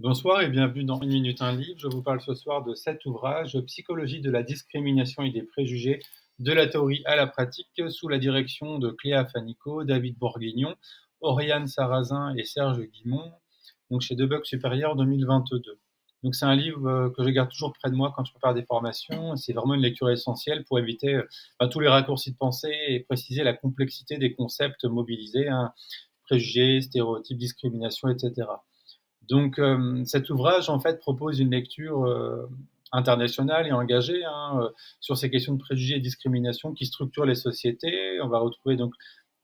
Bonsoir et bienvenue dans Une minute un livre. Je vous parle ce soir de cet ouvrage, Psychologie de la discrimination et des préjugés, de la théorie à la pratique, sous la direction de Cléa Fanico, David Bourguignon, Oriane Sarrazin et Serge Guimond, donc chez Debug Supérieur 2022. Donc c'est un livre que je garde toujours près de moi quand je prépare des formations. C'est vraiment une lecture essentielle pour éviter tous les raccourcis de pensée et préciser la complexité des concepts mobilisés, hein, préjugés, stéréotypes, discrimination, etc. Donc, cet ouvrage, en fait, propose une lecture internationale et engagée, hein, sur ces questions de préjugés et discrimination qui structurent les sociétés. On va retrouver donc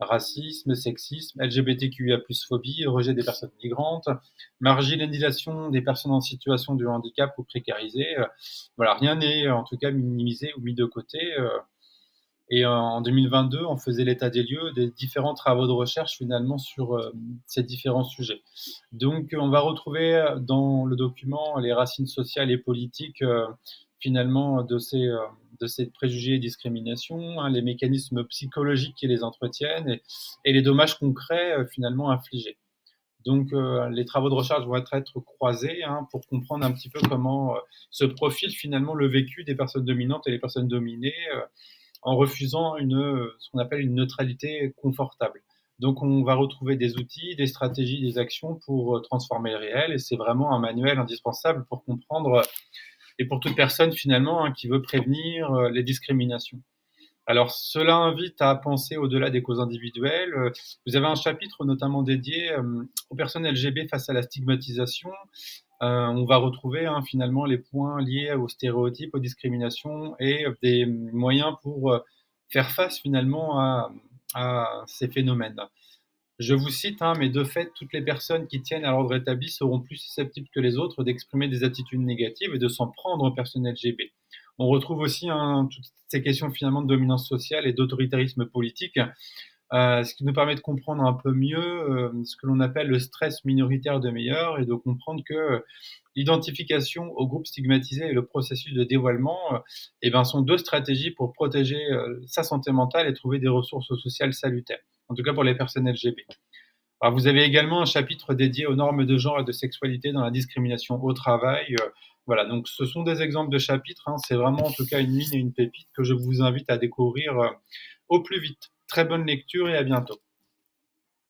racisme, sexisme, LGBTQIA+, phobie, rejet des personnes migrantes, marginalisation des personnes en situation de handicap ou précarisées. Voilà, rien n'est en tout cas minimisé ou mis de côté. Et en 2022, on faisait l'état des lieux des différents travaux de recherche finalement sur ces différents sujets. Donc, on va retrouver dans le document les racines sociales et politiques finalement de ces préjugés et discriminations, hein, les mécanismes psychologiques qui les entretiennent et les dommages concrets finalement infligés. Donc, les travaux de recherche vont être croisés, hein, pour comprendre un petit peu comment se profile finalement le vécu des personnes dominantes et les personnes dominées, en refusant ce qu'on appelle une neutralité confortable. Donc on va retrouver des outils, des stratégies, des actions pour transformer le réel, et c'est vraiment un manuel indispensable pour comprendre, et pour toute personne finalement, hein, qui veut prévenir les discriminations. Alors cela invite à penser au-delà des causes individuelles. Vous avez un chapitre notamment dédié aux personnes LGBT face à la stigmatisation. On va retrouver, hein, finalement les points liés aux stéréotypes, aux discriminations et des moyens pour faire face finalement à ces phénomènes. Je vous cite, hein, mais de fait, toutes les personnes qui tiennent à l'ordre établi seront plus susceptibles que les autres d'exprimer des attitudes négatives et de s'en prendre aux personnes LGBT. On retrouve aussi, hein, toutes ces questions finalement de dominance sociale et d'autoritarisme politique, ce qui nous permet de comprendre un peu mieux ce que l'on appelle le stress minoritaire de Meyer, et de comprendre que l'identification au groupe stigmatisé et le processus de dévoilement eh ben, sont deux stratégies pour protéger sa santé mentale et trouver des ressources sociales salutaires, en tout cas pour les personnes LGBT. Alors, vous avez également un chapitre dédié aux normes de genre et de sexualité dans la discrimination au travail. Voilà, donc ce sont des exemples de chapitres, hein. C'est vraiment en tout cas une mine et une pépite que je vous invite à découvrir au plus vite. Très bonne lecture et à bientôt.